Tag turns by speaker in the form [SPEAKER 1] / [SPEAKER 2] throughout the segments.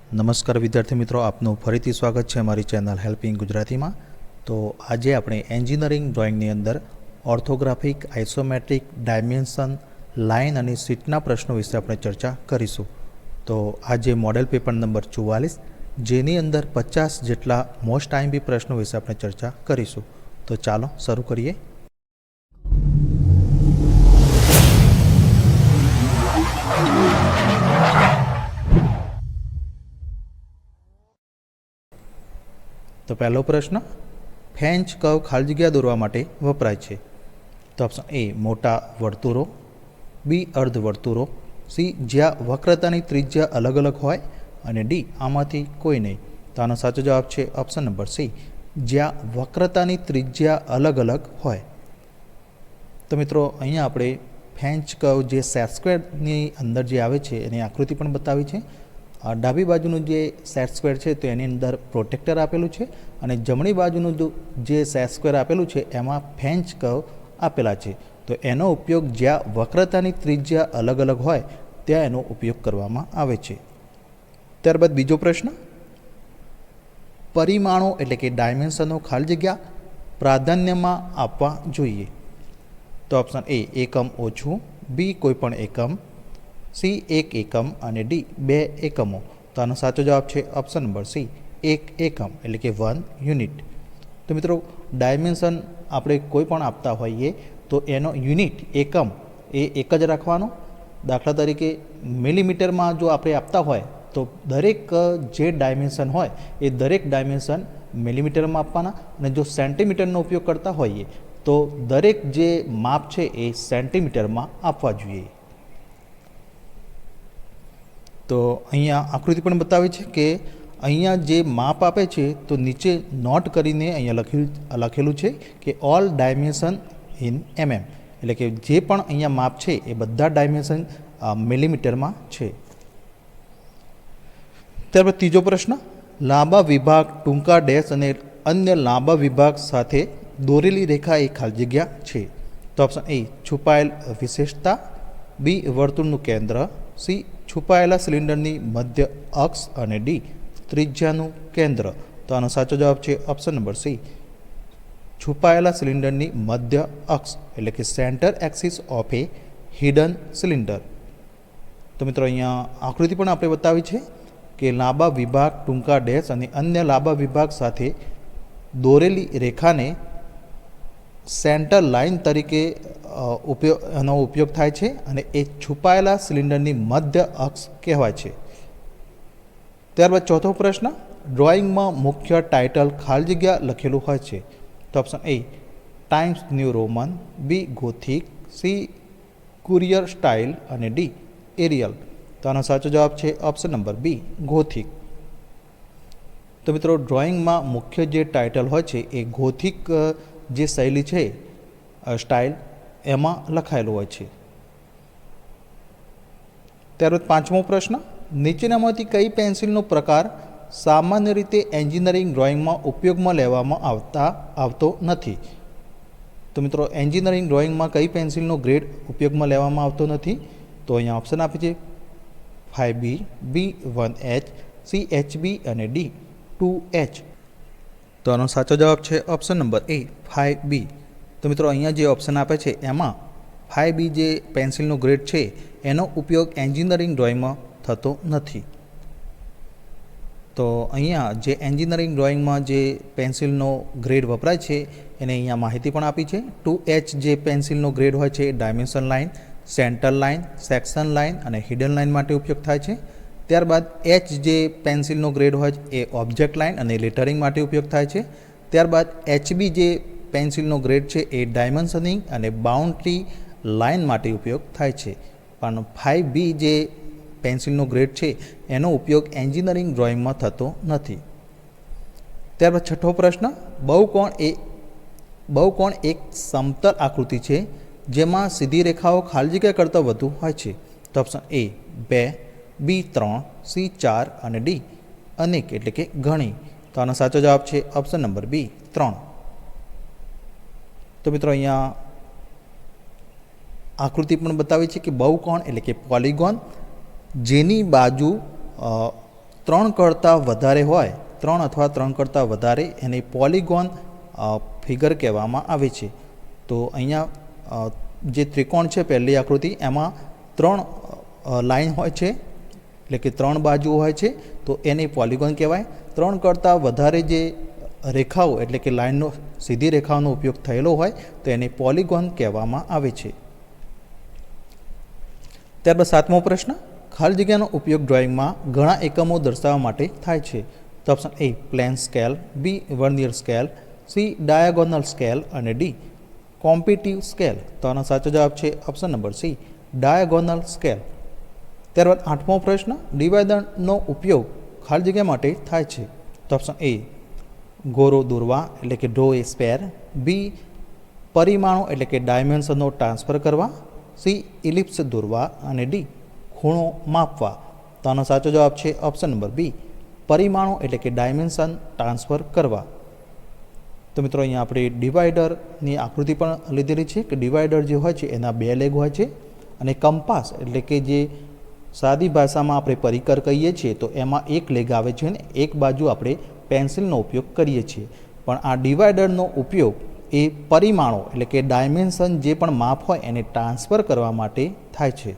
[SPEAKER 1] નમસ્કાર વિદ્યાર્થી મિત્રો, આપનું ફરીથી સ્વાગત છે અમારી ચેનલ હેલ્પિંગ ગુજરાતીમાં। તો આજે આપણે એન્જિનિયરિંગ ડ્રોઈંગની અંદર ઓર્થોગ્રાફિક, આઇસોમેટ્રિક, ડાયમેન્શન, લાઇન અને શીટના પ્રશ્નો વિશે આપણે ચર્ચા કરીશું। તો આજે મોડેલ પેપર નંબર 44, જેની અંદર 50 જેટલા મોસ્ટ આઈએમપી પ્રશ્નો વિશે આપણે ચર્ચા કરીશું। તો ચાલો શરૂ કરીએ। तो पहलो प्रश्न, फ्रेंच कर्व खाली जग्या दौरवा माटे वपराय छे। तो ऑप्शन ए मोटा वर्तुळो, बी अर्धवर्तुळो, सी ज्या वक्रतानी त्रिज्या अलग अलग होय अने डी आमांथी कोई नहीं। तो आनो साचो जवाब छे ऑप्शन नंबर सी, ज्या वक्रतानी त्रिज्या अलग अलग होय। तो मित्रों अहींया आपणे फ्रेंच कर्व जे सेट स्क्वेरनी अंदर जे आवे छे एनी आकृति पण बतावी छे। डाबी बाजुનું જે સેટ સ્ક્વેર છે તો એની અંદર પ્રોટેક્ટર આપેલું છે અને જમણી બાજુનું જે સેટ સ્ક્વેર આપેલું છે એમાં ફ્રેન્ચ કર્વ આપેલા છે। તો એનો ઉપયોગ જ્યાં વક્રતાની ત્રિજ્યા અલગ અલગ હોય ત્યાં એનો ઉપયોગ કરવામાં આવે છે। ત્યારબાદ બીજો પ્રશ્ન, પરિમાણો એટલે કે ડાયમેન્શનો ખાલી જગ્યા પ્રાધાન્યમાં આપવા જોઈએ। તો ઓપ્શન એ એકમ ઓછું, બી કોઈપણ એકમ, सी एक एकम और डी 2 एकमों। तो आनो साचो जवाब है ऑप्शन नंबर सी, 1 एकम एटले के 1 यूनिट। तो मित्रों डायमेंशन आपणे कोईपण आपता होईए तो एनो यूनिट एकम ए एक ज राखवानो। दाखला तरीके मिलीमीटर में जो आपणे आपता होय तो दरेक जे डायमेंशन होय ए दरेक डायमेंशन मिलीमीटर में आपवाना अने जो सेंटीमीटरनो उपयोग करता होईए तो दरेक जे माप छे ए सेंटीमीटर में आपवा जोईए। तो अहींया आकृति पण बतावी छे के अहींया जे माप आपे छे तो नीचे नोट करीने अहींया लखेलुं छे के ऑल डायमेंशन इन एमएम, एटले के जे पण अहींया माप छे ए बधा डायमेंशन मिलीमीटर में छे। त्यारबाद तीजो प्रश्न, लांबा विभाग, टूंका डैश अने अन्य लांबा विभाग साथे दोरेली रेखा एक खाली जग्या छे। तो ऑप्शन ए छुपाયેલ विशेषता, बी वर्तुळनुं केंद्र, सी छुपाયેલા सिलिंडरनी मध्य अक्ष अने डी त्रिज्यानुं केंद्र। तो आनो साचो जवाब छे ऑप्शन नंबर सी, छुपाયેલા सिलिंडरनी मध्य अक्ष एटले के centre axis of A hidden cylinder. तो मित्रों अहींया आकृति पण आपणे बतावी छे के लांबा विभाग, टूंका डैश अने अन्य लांबा विभाग साथे दोरेली रेखाने सेंटर लाइन तरीके उपयोग थाय छे अने ए छुपाયેલા सिलिंडरनी मध्य अक्ष कहेवाय छे। त्यारबाद चौथो प्रश्न, ड्रॉइंग में मुख्य टाइटल खाली जग्या लखेलुं होय छे। तो option A Times New Roman, B Gothic, C courier style अने डी एरियल। तो आनो साचो जवाब छे ऑप्शन नंबर बी गोथिक। तो मित्रों ड्रॉइंग में मुख्य जे टाइटल होय छे ए गोथिक जे शैली छे स्टाइल एमां लखायेलुं होय छे। त्यारबाद पांचमो प्रश्न, नीचेनामांथी कई पेन्सिलनो प्रकार सामान्य रीते एंजीनियरिंग ड्रॉइंग में उपयोग में लेवामां आवतो नथी। तो मित्रों एंजीनियरिंग ड्रॉइंग में कई पेन्सिलनो ग्रेड उपयोग में लेवामां आवतो नथी। तो अहींया ऑप्शन आपे छे 5B, B 1H, C HB अने D 2H। तो आनो साचो जवाब है ऑप्शन नंबर ए 5B। तो मित्रों अहींया जे ऑप्शन आपे छे एमां 5B जे पेन्सिलनो ग्रेड छे एनो उपयोग एंजीनियरिंग ड्रॉइंग में थतो नथी। तो अहींया जे एंजीनियरिंग ड्रॉइंग में जे पेन्सिलनो ग्रेड वपराय छे एने अहींया माहिती पण आपी छे। 2H जे पेन्सिलनो ग्रेड होय छे dimension line, centre line, section line अने हिडन लाइन माटे उपयोग थाय छे। त्यारबाद H जे पेन्सिलनो ग्रेड होय ए ऑब्जेक्ट लाइन अने लेटरिंग माटे उपयोग थाय छे। त्यारबाद HB जे पेन्सिलनो ग्रेड छे ए डायमेंशनिंग अने बाउंड्री लाइन माटे उपयोग थाय छे। पण 5B जे पेन्सिलनो ग्रेड छे एनो उपयोग एंजीनियरिंग ड्रॉइंग में थतो नथी। त्यारबाद छठो प्रश्न, बहुकोण एक समतल आकृति छे जेमां सीधी रेखाओ खाली जग्या करता वधु होय छे। तो ऑप्शन ए 2, बी 3, सी 4 अने डी अनेक एटले के घणी। तो आनो साचो जवाब छे ऑप्शन नंबर बी 3। तो मित्रों अहींया आकृति पण बतावी छे कि बहुकोण एटले के पॉलीगोन जेनी बाजू 3 કરતાં વધારે હોય, 3 અથવા 3 કરતાં વધારે એને પોલિગોન ફિગર કહેવામાં આવે છે. તો અહીંયા જે ત્રિકોણ છે પહેલી આકૃતિ એમાં 3 લાઈન હોય છે, એટલે કે 3 બાજુ હોય છે, તો એને પોલિગોન કહેવાય. 3 કરતાં વધારે જે રેખાઓ એટલે કે લાઈનનો સીધી રેખાઓનો ઉપયોગ થયેલો હોય તો એને પોલિગોન કહેવામાં આવે છે. ત્યારબાદ 7મો પ્રશ્ન, ખાલી જગ્યાનો ઉપયોગ ડ્રોઈંગમાં ઘણા એકમો દર્શાવવા માટે થાય છે. તો option A plain scale, B vernier scale, C diagonal scale અને ડી કોમ્પિટિવ સ્કેલ. તો આનો સાચો જવાબ છે option number C diagonal scale. ત્યારબાદ 8મો પ્રશ્ન, ડિવાઈડરનો ઉપયોગ ખાલી જગ્યા માટે થાય છે. તો ઓપ્શન એ ગોરો દોરવા એટલે કે ડ્રો એ સ્પેર, બી પરિમાણો એટલે કે ડાયમેન્શનનો ટ્રાન્સફર કરવા, સી ઇલિપ્સ દોરવા અને ડી ખૂણો માપવા. તો આનો સાચો જવાબ છે ઓપ્શન નંબર બી પરિમાણો એટલે કે ડાયમેન્શન ટ્રાન્સફર કરવા. તો મિત્રો અહીંયા આપણે ડિવાઈડરની આકૃતિ પણ લીધેલી છે કે ડિવાઈડર જે હોય છે એના 2 લેગ હોય છે અને કંપાસ એટલે કે જે સાદી ભાષામાં આપણે પરિકર કહીએ છીએ તો એમાં 1 લેગ આવે છે અને એક બાજુ આપણે પેન્સિલનો ઉપયોગ કરીએ છીએ. પણ આ ડિવાઈડરનો ઉપયોગ એ પરિમાણો એટલે કે ડાયમેન્શન જે પણ માપ હોય એને ટ્રાન્સફર કરવા માટે થાય છે.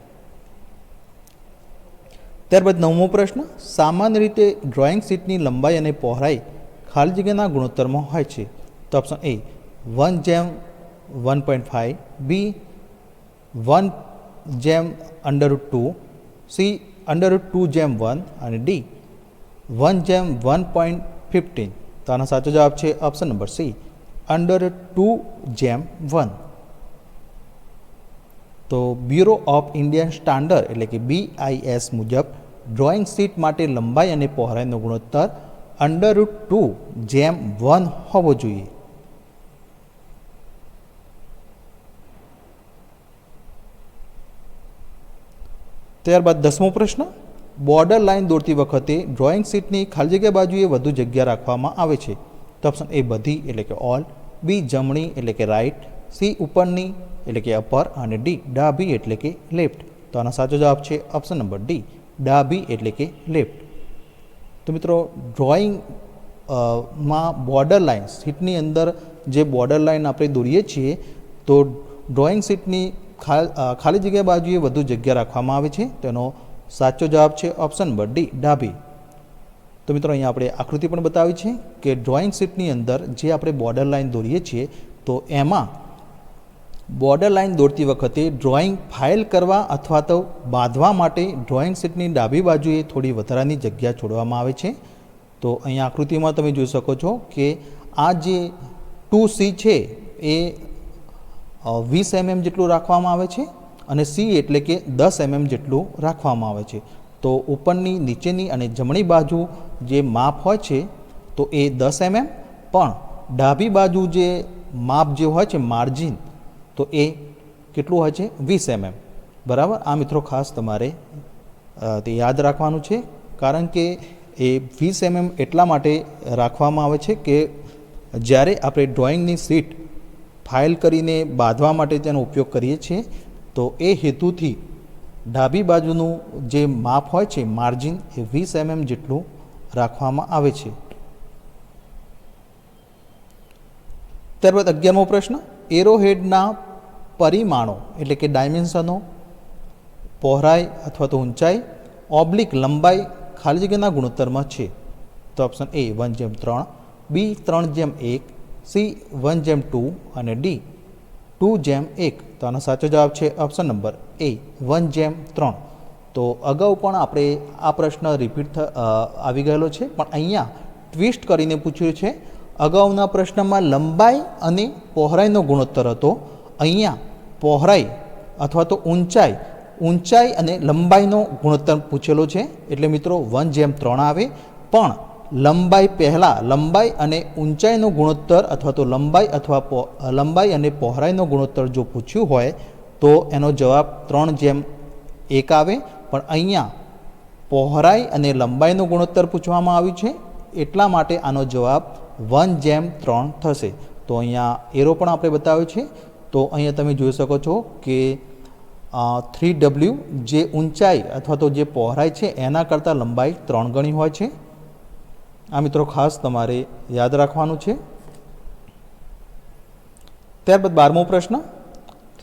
[SPEAKER 1] ત્યારબાદ 9મો પ્રશ્ન, સામાન્ય રીતે ડ્રોઈંગ શીટની લંબાઈ અને પહોળાઈ ખાલી જગ્યાના ગુણોત્તરમાં હોય છે. તો ઓપ્શન એ 1:1.5, બી 1/√2, સી √2/1 અને ડી 1/1.15. તો આનો સાચો જવાબ છે ઓપ્શન નંબર સી √2/1. તો બ્યુરો ઓફ ઇન્ડિયન સ્ટાન્ડર્ડ એટલે કે BIS મુજબ ડ્રોઈંગ શીટ માટે લંબાઈ અને પહોળાઈનો ગુણોત્તર √2/1 હોવો જોઈએ. ત્યારબાદ 10મો પ્રશ્ન, બોર્ડર લાઇન દોરતી વખતે ડ્રોઈંગ શીટની ખાલી જગ્યા બાજુએ વધુ જગ્યા રાખવામાં આવે છે. તો ઓપ્શન એ બધી એટલે કે ઓલ, બી જમણી એટલે કે રાઈટ, સી ઉપરની એટલે કે અપર અને ડી ડાબી એટલે કે લેફ્ટ. તો આનો સાચો જવાબ છે ઓપ્શન નંબર ડી ડાબી એટલે કે લેફ્ટ. તો મિત્રો ડ્રોઈંગ માં બોર્ડર લાઇન શીટની અંદર જે બોર્ડર લાઇન આપણે દોરીએ છીએ તો ડ્રોઈંગ શીટની ખાલી જગ્યા બાજુએ વધુ જગ્યા રાખવામાં આવે છે. તેનો સાચો જવાબ છે ઓપ્શન નંબર ડી ડાબી. તો મિત્રો અહીંયા આપણે આકૃતિ પણ બતાવી છે કે ડ્રોઈંગ શીટની અંદર જે આપણે બોર્ડર લાઇન દોરીએ છીએ તો એમાં બોર્ડર લાઇન દોરતી વખતે ડ્રોઈંગ ફાઇલ કરવા અથવા તો બાંધવા માટે ડ્રોઈંગ શીટની ડાબી બાજુએ થોડી વધારાની જગ્યા છોડવામાં આવે છે. તો અહીંયા આકૃતિમાં તમે જોઈ શકો છો કે આ જે 2C છે એ 20 mm જેટલું રાખવામાં આવે છે અને C એટલે કે 10 mm જેટલું રાખવામાં આવે છે. તો ઉપરની, નીચેની અને જમણી બાજુ જે માપ હોય છે તો એ 10 mm, પણ ડાબી બાજુ જે માપ જે હોય છે માર્જિન તો એ કેટલું હોય છે 20 mm. બરાબર. આ મિત્રો ખાસ તમારે તે યાદ રાખવાનું છે, કારણ કે એ 20 mm એટલા માટે રાખવામાં આવે છે કે જ્યારે આપણે ડ્રોઈંગની શીટ ફાઇલ કરીને બાંધવા માટે તેનો ઉપયોગ કરીએ છીએ તો એ હેતુથી ડાબી બાજુનું જે માપ હોય છે માર્જિન એ 20 mm જેટલું રાખવામાં આવે છે. ત્યારબાદ 11મો પ્રશ્ન, એરોહેડના પરિમાણો એટલે કે ડાયમેન્શનો પહોળાઈ અથવા તો ઊંચાઈ ઓબ્લિક લંબાઈ ખાલી જગ્યાના ગુણોત્તરમાં છે. તો ઓપ્શન એ 1/3, બી 3/1, સી 1/2 અને ડી 2/1. તો આનો સાચો જવાબ છે ઓપ્શન નંબર એ 1/3. તો અગાઉ પણ આપણે આ પ્રશ્ન રિપીટ આવી ગયેલો છે, પણ અહીંયા ટ્વિસ્ટ કરીને પૂછ્યું છે. અગાઉના પ્રશ્નમાં લંબાઈ અને પહોળાઈનો ગુણોત્તર હતો, અહીંયા પહોળાઈ અથવા તો ઊંચાઈ અને લંબાઈનો ગુણોત્તર પૂછેલો છે. એટલે મિત્રો 1/3 આવે, પણ લંબાઈ અને ઊંચાઈનો ગુણોત્તર અથવા તો લંબાઈ અને પહોળાઈનો ગુણોત્તર જો પૂછ્યું હોય તો એનો જવાબ 3/1 આવે. પણ અહીંયા પહોળાઈ અને લંબાઈનો ગુણોત્તર પૂછવામાં આવ્યું છે એટલા માટે આનો જવાબ 1/3 થશે. તો અહીંયા એરો પણ આપણે બતાવ્યો છે. તો અહીંયા તમે જોઈ શકો છો કે 3W જે ઊંચાઈ અથવા તો જે પહોળાઈ છે એના કરતાં લંબાઈ 3 ગણી હોય છે. આ મિત્રો ખાસ તમારે યાદ રાખવાનું છે. ત્યારબાદ 12મો પ્રશ્ન,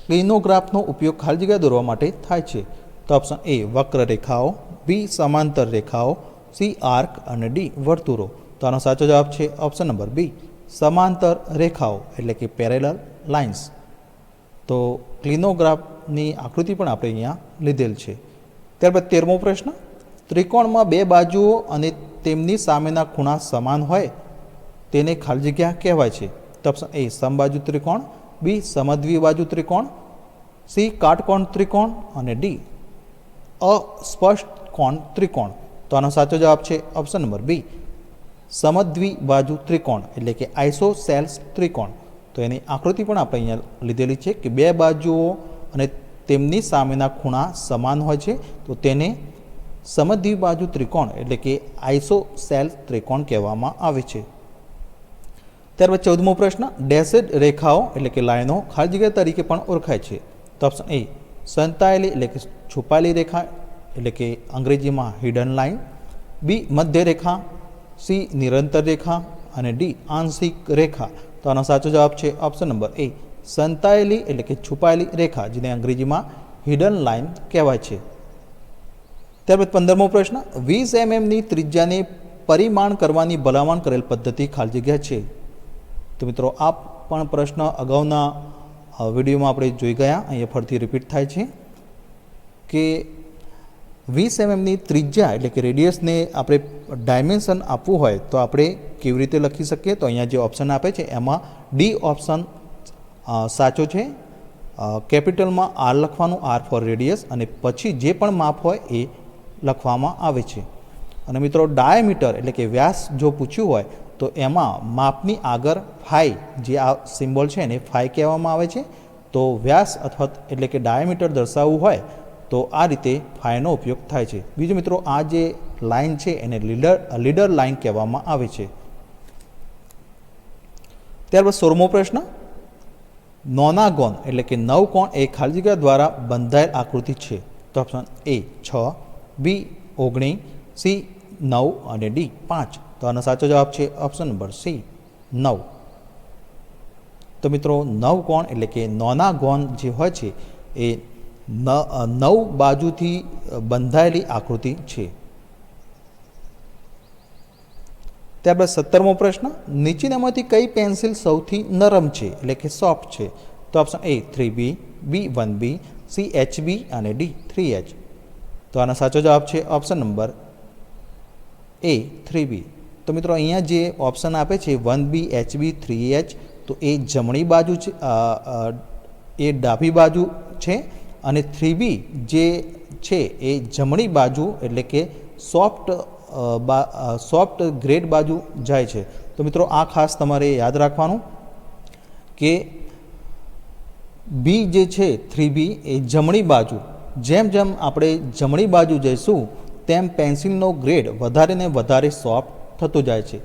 [SPEAKER 1] ક્લિનોગ્રાફનો ઉપયોગ ખાલી જગ્યા દોરવા માટે થાય છે. તો ઓપ્શન એ વક્ર રેખાઓ, બી સમાંતર રેખાઓ, સી આર્ક અને ડી વર્તુળો. તો આનો સાચો જવાબ છે ઓપ્શન નંબર બી સમાંતર રેખાઓ એટલે કે પેરેલલ લાઇન્સ. તો ક્લિનોગ્રાફની આકૃતિ પણ આપણે અહીંયા લીધેલ છે. ત્યારબાદ 13મો પ્રશ્ન, ત્રિકોણમાં બે બાજુઓ અને તેમની સામેના ખૂણા સમાન હોય તેને ખાલી જગ્યા કહેવાય છે. તો ઓપ્શન એ સમબાજુ ત્રિકોણ, બી સમદ્વિબાજુ ત્રિકોણ, સી કાટકોણ ત્રિકોણ અને ડી અસ્પષ્ટ કોણ ત્રિકોણ. તો આનો સાચો જવાબ છે ઓપ્શન નંબર બી સમદ્વિબાજુ ત્રિકોણ એટલે કે આઇસોસેલ્સ ત્રિકોણ. તો એની આકૃતિ પણ આપણે અહીંયા લીધેલી છે કે બે બાજુઓ અને તેમની સામેના ખૂણા સમાન હોય છે તો તેને સમદ્વિબાજુ ત્રિકોણ એટલે કે આઇસોસેલ્સ ત્રિકોણ કહેવામાં આવે છે. ત્યારબાદ 14મો પ્રશ્ન, ડેશેડ રેખાઓ એટલે કે લાઈનો ખાલી જગ્યા તરીકે પણ ઓળખાય છે. તો ઓપ્શન એ સંતાયેલી એટલે કે છુપાયેલી રેખા એટલે કે અંગ્રેજીમાં હિડન લાઇન, બી મધ્ય રેખા, સી નિરંતર રેખા અને ડી આંશિક રેખા. તો આનો સાચો જવાબ છે ઓપ્શન નંબર એ સંતાયેલી એટલે કે છુપાયેલી રેખા જેને અંગ્રેજીમાં હિડન લાઇન કહેવાય છે. ત્યારબાદ 15મો પ્રશ્ન, 20 mmની ત્રિજ્યાને પરિમાણ કરવાની ભલામણ કરેલ પદ્ધતિ ખાલી જગ્યા છે. તો મિત્રો આ પણ પ્રશ્ન અગાઉના વિડીયોમાં આપણે જોઈ ગયા, અહીંયા ફરીથી રિપીટ થાય છે કે 20 mmની ત્રિજ્યા એટલે કે રેડિયસને આપણે ડાયમેન્શન આપવું હોય તો આપણે કેવી રીતે લખી શકીએ. તો અહીંયા જે ઓપ્શન આપે છે એમાં ડી ઓપ્શન સાચો છે. કેપિટલમાં આર લખવાનું, આર ફોર રેડિયસ, અને પછી જે પણ માપ હોય એ લખવામાં આવે છે. અને મિત્રો ડાયામીટર એટલે કે વ્યાસ જો પૂછ્યું હોય તો એમાં માપની આગળ ફાઈ જે આ સિમ્બોલ છે એને ફાઈ કહેવામાં આવે છે. તો વ્યાસ અથવા એટલે કે ડાયામીટર દર્શાવવું હોય તો આ રીતે ફાઈનો ઉપયોગ થાય છે. બીજું મિત્રો આ જે લાઇન છે એને લીડર લાઇન કહેવામાં આવે છે. ત્યારબાદ 16મો પ્રશ્ન, નોનાગોન એટલે કે નવકોણ એ ખાલી જગ્યા દ્વારા બંધાયેલ આકૃતિ છે. તો ઓપ્શન એ 6, બી 19, સી 9 અને ડી 5. તો આનો સાચો જવાબ છે ઓપ્શન નંબર સી 9. તો મિત્રો નવકોણ એટલે કે નોનાગોન જે હોય છે એ 9 બાજુથી બંધાયેલી આકૃતિ છે. ત્યારબાદ 17મો પ્રશ્ન, નીચેનામાંથી કઈ પેન્સિલ સૌથી નરમ છે એટલે કે સોફ્ટ છે. તો option A 3B, B 1B, C HB અને ડી 3H. તો આનો સાચો જવાબ છે ઓપ્શન નંબર એ 3B. તો મિત્રો અહીંયા જે ઓપ્શન આપે છે 1B, HB, 3H તો એ જમણી બાજુ છે, એ ડાબી બાજુ છે, અને 3B જે છે એ જમણી બાજુ એટલે કે સોફ્ટ ગ્રેડ બાજુ જાય છે. તો મિત્રો આ ખાસ તમારે યાદ રાખવાનું કે બી જે છે 3B એ જમણી બાજુ, જેમ જેમ આપણે જમણી બાજુ જઈશું તેમ પેન્સિલનો ગ્રેડ વધારે ને વધારે સોફ્ટ થતો જાય છે.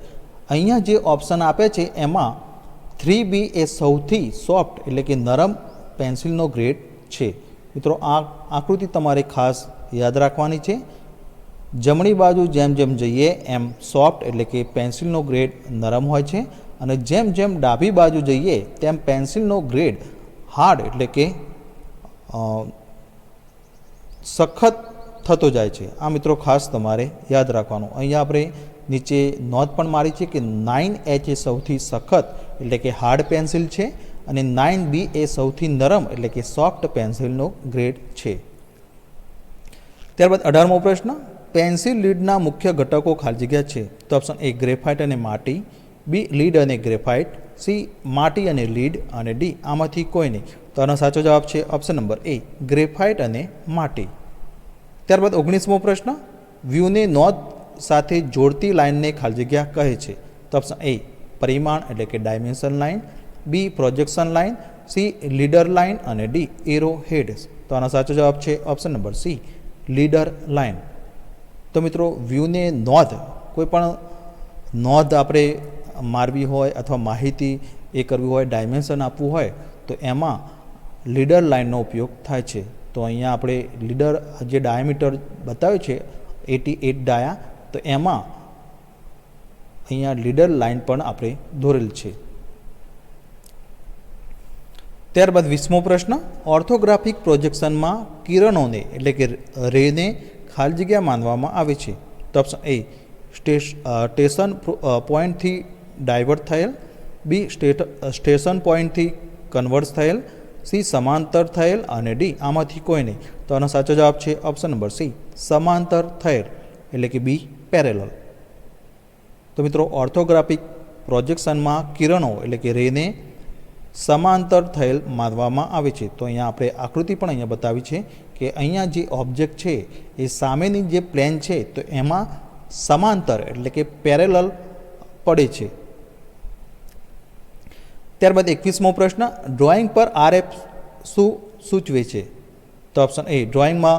[SPEAKER 1] અહીંયા જે ઓપ્શન આપે છે એમાં 3B એ સૌથી સોફ્ટ એટલે કે નરમ પેન્સિલનો ગ્રેડ છે. મિત્રો આ આકૃતિ તમારે ખાસ યાદ રાખવાની છે. જમણી બાજુ જેમ જેમ જઈએ એમ સોફ્ટ એટલે કે પેન્સિલનો ગ્રેડ નરમ હોય છે, અને જેમ જેમ ડાબી બાજુ જઈએ તેમ પેન્સિલનો ગ્રેડ હાર્ડ એટલે કે સખત થતો જાય છે. આ મિત્રો ખાસ તમારે યાદ રાખવાનું. અહીંયા આપણે નીચે નોંધ પણ મારી છે કે 9H એ સૌથી સખત એટલે કે હાર્ડ પેન્સિલ છે, અને 9B એ સૌથી નરમ એટલે કે સોફ્ટ પેન્સિલનો ગ્રેડ છે. ત્યારબાદ 18મો પ્રશ્ન, પેન્સિલ લીડના મુખ્ય ઘટકો ખાલી જગ્યા છે. તો ઓપ્શન એ ગ્રેફાઇટ અને માટી, બી લીડ અને ગ્રેફાઇટ, સી માટી અને લીડ અને ડી આમાંથી કોઈ નહીં. તો આનો સાચો જવાબ છે ઓપ્શન નંબર એ ગ્રેફાઇટ અને માટી. ત્યારબાદ 19મો પ્રશ્ન, વ્યૂને નોંધ સાથે જોડતી લાઇનને ખાલી જગ્યા કહે છે. તો ઓપ્શન એ પરિમાણ એટલે કે dimension line, B projection line, C leader line અને ડી એરો હેડ્સ. તો આનો સાચો જવાબ છે option number C leader line. તો મિત્રો વ્યૂને નોંધ, કોઈ પણ નોંધ આપણે મારવી હોય અથવા માહિતી એ કરવી હોય, ડાયમેન્શન આપવું હોય તો એમાં લીડર લાઇનનો ઉપયોગ થાય છે. તો અહીંયા આપણે લીડર જે ડાયામીટર બતાવ્યું છે 88 ડાયા, તો એમાં અહીંયા લીડર લાઇન પણ આપણે દોરેલ છે. ત્યારબાદ 20મો પ્રશ્ન, ઓર્થોગ્રાફિક પ્રોજેક્શનમાં કિરણોને એટલે કે રેને ખાલી જગ્યા માનવામાં આવે છે. તો ઓપ્શન એ સ્ટેશન પોઈન્ટથી ડાયવર્ટ થયેલ, બી સ્ટેશન પોઈન્ટથી કન્વર્સ થયેલ, સી સમાંતર થયેલ અને ડી આમાંથી કોઈ નહીં. તો આનો સાચો જવાબ છે ઓપ્શન નંબર સી, સમાંતર થયેલ એટલે કે બી પેરેલલ. તો મિત્રો ઓર્થોગ્રાફિક પ્રોજેક્શનમાં કિરણો એટલે કે રેને સમાંતર થયેલ માનવામાં આવે છે. તો અહીંયા આપણે આકૃતિ પણ અહીંયા બતાવી છે કે અહીંયા જે ઓબ્જેક્ટ છે એ સામેની જે પ્લેન છે તો એમાં સમાંતર એટલે કે પેરેલલ પડે છે. ત્યારબાદ 21મો પ્રશ્ન, ડ્રોઈંગ પર RF શું સૂચવે છે? તો ઓપ્શન એ ડ્રોઈંગમાં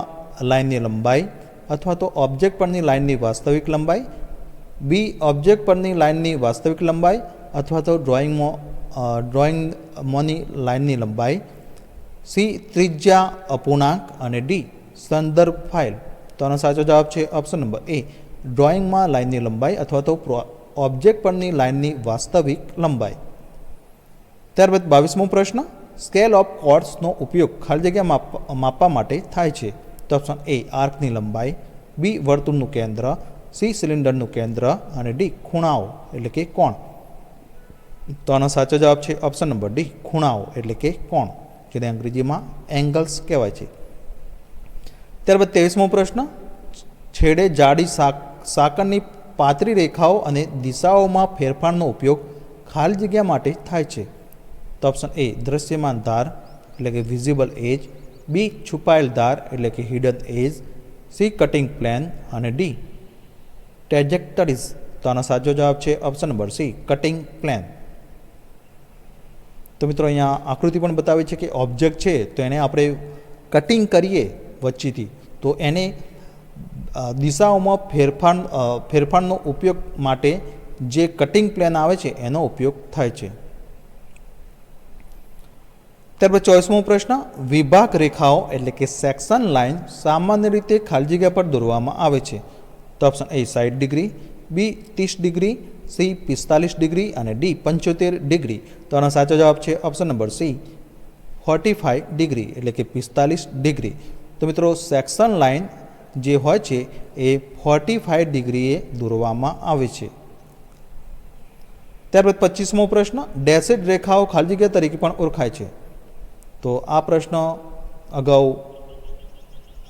[SPEAKER 1] લાઇનની લંબાઈ અથવા તો ઓબ્જેક્ટ પરની લાઇનની વાસ્તવિક લંબાઈ, બી ઓબ્જેક્ટ પરની લાઇનની વાસ્તવિક લંબાઈ અથવા તો ડ્રોઈંગમાંની લાઇનની લંબાઈ, સી ત્રિજ્યા અપૂર્ણાંક અને ડી સંદર્ભ ફાઇલ. તો આનો સાચો જવાબ છે ઓપ્શન નંબર એ, ડ્રોઈંગમાં લાઇનની લંબાઈ અથવા તો ઓબ્જેક્ટ પરની લાઇનની વાસ્તવિક લંબાઈ. ત્યારબાદ 22મો પ્રશ્ન, સ્કેલ ઓફ કોર્ડ્સનો ઉપયોગ ખાલી જગ્યા માપવા માટે થાય છે. તો ઓપ્શન એ આર્કની લંબાઈ, બી વર્તુળનું કેન્દ્ર, સી સિલિન્ડરનું કેન્દ્ર અને ડી ખૂણાઓ એટલે કે કોણ. તો આનો સાચો જવાબ છે ઓપ્શન નંબર ડી, ખૂણાઓ એટલે કે કોણ, જેને અંગ્રેજીમાં એંગલ્સ કહેવાય છે. ત્યારબાદ 23મો પ્રશ્ન, છેડે જાડી સાંકળની પાતળી રેખાઓ અને દિશાઓમાં ફેરફારનો ઉપયોગ ખાલી જગ્યા માટે થાય છે. તો ઓપ્શન એ દ્રશ્યમાન ધાર એટલે કે વિઝિબલ એજ, બી છુપાયેલ ધાર એટલે કે હિડન એજ, સી કટિંગ પ્લેન અને ડી ટ્રેજેક્ટરીઝ. તો આનો સાચો જવાબ છે option number C, cutting plane. તો મિત્રો અહીંયા આકૃતિ પણ બતાવી છે કે ઓબ્જેક્ટ છે તો એને આપણે કટિંગ કરીએ વચ્ચેથી તો એને દિશાઓમાં ફેરફારનો ઉપયોગ માટે જે કટિંગ પ્લેન આવે છે એનો ઉપયોગ થાય છે. ત્યારબાદ 24મો પ્રશ્ન, વિભાગ રેખાઓ એટલે કે સેક્શન લાઇન સામાન્ય રીતે ખાલી જગ્યા પર દોરવામાં આવે છે. તો option A 60 degree, B 30 degree, C 45 degree અને ડી 75 ડિગ્રી. તો આનો સાચો જવાબ છે ઓપ્શન નંબર સી, 45 ડિગ્રી એટલે કે 45 ડિગ્રી. તો મિત્રો સેક્શન લાઇન જે હોય છે એ 45 ડિગ્રીએ દોરવામાં આવે છે. ત્યારબાદ 25મો પ્રશ્ન, ડેશેડ રેખાઓ ખાલી જગ્યા તરીકે પણ ઓળખાય છે. તો આ પ્રશ્ન અગાઉ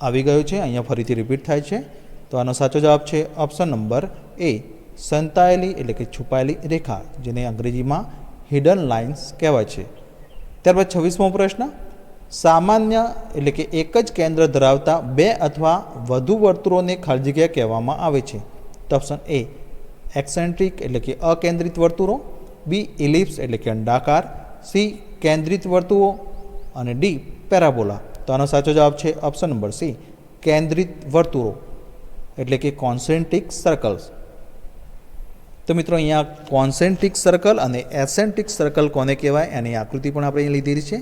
[SPEAKER 1] આવી ગયો છે, અહીંયા ફરીથી રિપીટ થાય છે. તો આનો સાચો જવાબ છે ઓપ્શન નંબર એ, સંતાયેલી એટલે કે છુપાયેલી રેખા, જેને અંગ્રેજીમાં હિડન લાઇન્સ કહેવાય છે. ત્યારબાદ 26મો પ્રશ્ન, સામાન્ય એટલે કે એક જ કેન્દ્ર ધરાવતા બે અથવા વધુ વર્તુળોને ખાલી જગ્યા કહેવામાં આવે છે. તો ઓપ્શન એ એક્સેન્ટ્રિક એટલે કે અકેન્દ્રિત વર્તુળો, બી ઇલિપ્સ એટલે કે અંડાકાર, સી કેન્દ્રિત વર્તુળો અને ડી પેરાબોલા. તો આનો સાચો જવાબ છે ઓપ્શન નંબર સી, કેન્દ્રિત વર્તુળો એટલે કે કોન્સેન્ટ્રિક સર્કલ્સ. તો મિત્રો અહીંયા કોન્સેન્ટ્રિક સર્કલ અને એસેન્ટ્રિક સર્કલ કોને કહેવાય એની આકૃતિ પણ આપણે અહીં લીધેલી છે.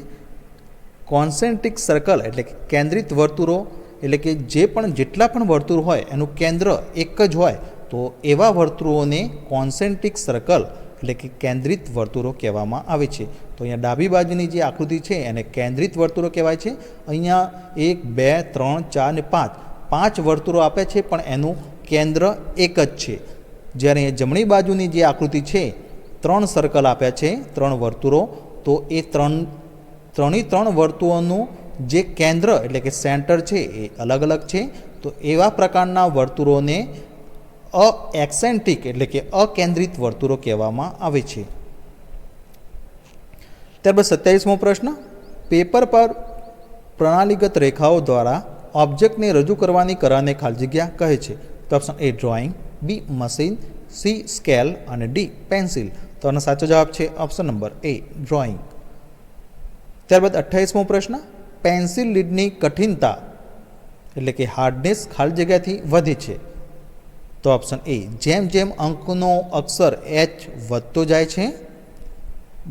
[SPEAKER 1] કોન્સેન્ટ્રિક સર્કલ એટલે કે કેન્દ્રિત વર્તુળો એટલે કે જેટલા પણ વર્તુળ હોય એનું કેન્દ્ર એક જ હોય તો એવા વર્તુળોને કોન્સેન્ટ્રિક સર્કલ એટલે કે કેન્દ્રિત વર્તુળો કહેવામાં આવે છે. તો અહીંયા ડાબી બાજુની જે આકૃતિ છે એને કેન્દ્રિત વર્તુળો કહેવાય છે. અહીંયા 1 2 3 4 અને 5 વર્તુળો આપ્યા છે પણ એનું કેન્દ્ર એક જ છે. જ્યારે જમણી બાજુની જે આકૃતિ છે 3 સર્કલ આપ્યા છે, 3 વર્તુળો, તો એ ત્રણે વર્તુળોનું જે કેન્દ્ર એટલે કે સેન્ટર છે એ અલગ અલગ છે. તો એવા પ્રકારના વર્તુળોને એક્સેન્ટ્રિક એટલે કે અકેન્દ્રિત વર્તુળો કહેવામાં આવે છે. ત્યારબાદ 27મો પ્રશ્ન, પેપર પર પ્રણાલીગત રેખાઓ દ્વારા ઓબ્જેક્ટને રજૂ કરવાની કળાને ખાલી જગ્યા કહે છે. તો option A drawing, B machine, C scale અને ડી પેન્સિલ. તો આનો સાચો જવાબ છે ઓપ્શન નંબર એ ડ્રોઈંગ. ત્યારબાદ 28મો પ્રશ્ન, પેન્સિલ લીડની કઠિનતા એટલે કે હાર્ડનેસ ખાલી જગ્યાથી વધે છે. તો ઓપ્શન એ જેમ જેમ અંકનો અક્ષર એચ વધતો જાય છે,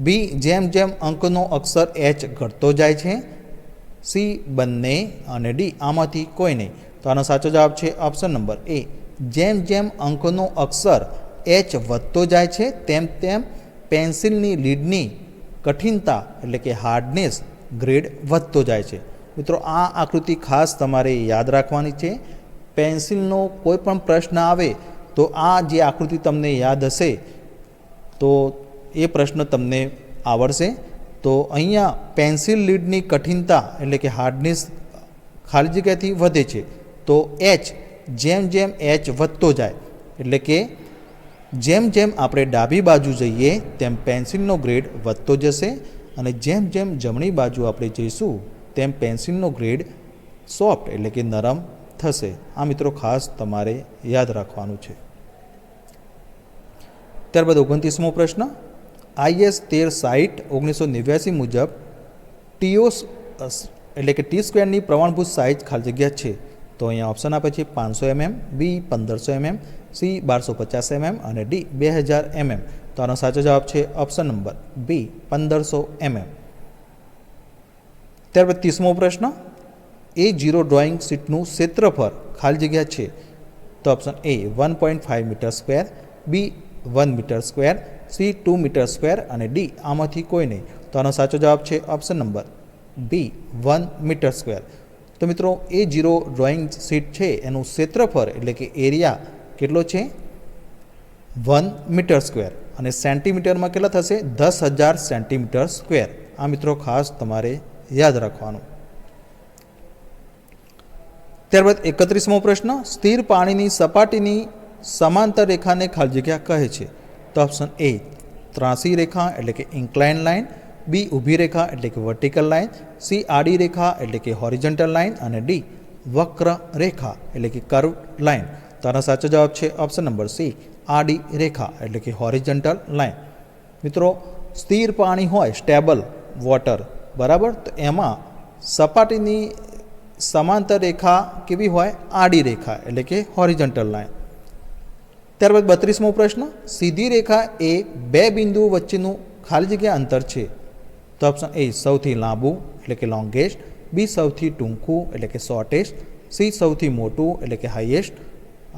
[SPEAKER 1] બી જેમ જેમ અંકનો અક્ષર એચ ઘટતો જાય છે, સી બંને અને ડી આમાંથી કોઈ નહીં. તો આનો સાચો જવાબ છે ઓપ્શન નંબર એ. જેમ જેમ અંકનો અક્ષર એચ વધતો જાય છે તેમ તેમ પેન્સિલની લીડની કઠિનતા એટલે કે હાર્ડનેસ ગ્રેડ વધતો જાય છે. મિત્રો આ આકૃતિ ખાસ તમારે યાદ રાખવાની છે. પેન્સિલનો કોઈ પણ પ્રશ્ન આવે તો આ જે આકૃતિ તમને યાદ હશે તો એ પ્રશ્ન તમને આવડશે. તો અહીંયા પેન્સિલ લીડની કઠિનતા એટલે કે હાર્ડનેસ ખાલી જગ્યાથી વધે છે. તો એચ જેમ જેમ એચ વધતો જાય એટલે કે જેમ જેમ આપણે ડાબી બાજુ જઈએ તેમ પેન્સિલનો ગ્રેડ વધતો જશે અને જેમ જેમ જમણી બાજુ આપણે જઈશું તેમ પેન્સિલનો ગ્રેડ સોફ્ટ એટલે કે નરમ થશે. આ મિત્રો ખાસ તમારે યાદ રાખવાનું છે. ત્યારબાદ 29મો પ્રશ્ન. IS 1360 1989 મુજબ ટીઓસ એટલે કે ટી સ્ક્વેરની પ્રમાણભૂત સાઇઝ ખાલી જગ્યા છે. તો અહીંયા ઓપ્શન આપે છે 500 mm, બી 1500 mm, સી 1250 mm અને ડી 2000 mm. તો આનો સાચો જવાબ છે ઓપ્શન નંબર બી 1500 mm. ત્યારબાદ 30મો પ્રશ્ન. A0 ડ્રોઈંગ શીટનું ક્ષેત્રફળ ખાલી જગ્યા છે. તો option A 1.5 metre square, B 1 metre square, C 2 metre square અને ડી આમાંથી કોઈ નહીં. તો આનો સાચો જવાબ છે option number B 1 metre square. તો મિત્રો A0 ડ્રોઈંગ શીટ છે એનું ક્ષેત્રફળ એટલે કે એરિયા કેટલો છે 1 મીટર સ્ક્વેર અને સેન્ટીમીટરમાં કેટલા થશે 10,000 સેન્ટીમીટર સ્ક્વેર. આ મિત્રો ખાસ તમારે યાદ રાખવાનું. ત્યારબાદ 31મો પ્રશ્ન. સ્થિર પાણીની સપાટીની સમાંતર રેખાને ખાલી જગ્યા કહે છે. તો ઓપ્શન એ ત્રાસી રેખા એટલે કે ઇન્ક્લાઇન લાઇન, બી ઊભી રેખા એટલે કે વર્ટિકલ લાઇન, સી આડી રેખા એટલે કે હોરિઝોન્ટલ લાઇન અને ડી વક્ર રેખા એટલે કે કર્વ લાઇન. તો આનો સાચો જવાબ છે ઓપ્શન નંબર સી આડી રેખા એટલે કે હોરિઝોન્ટલ લાઇન. મિત્રો સ્થિર પાણી હોય સ્ટેબલ વોટર બરાબર, તો એમાં સપાટીની સમાંતર રેખા કેવી હોય આડી રેખા એટલે કે હોરિઝોન્ટલ લાઇન. ત્યારબાદ 32મો પ્રશ્ન. સીધી રેખા એ બે બિંદુઓ વચ્ચેનું ખાલી જગ્યા અંતર છે. તો ઓપ્શન એ સૌથી લાંબુ એટલે કે લોંગેસ્ટ, બી સૌથી ટૂંકું એટલે કે શોર્ટેસ્ટ, સી સૌથી મોટું એટલે કે હાઈએસ્ટ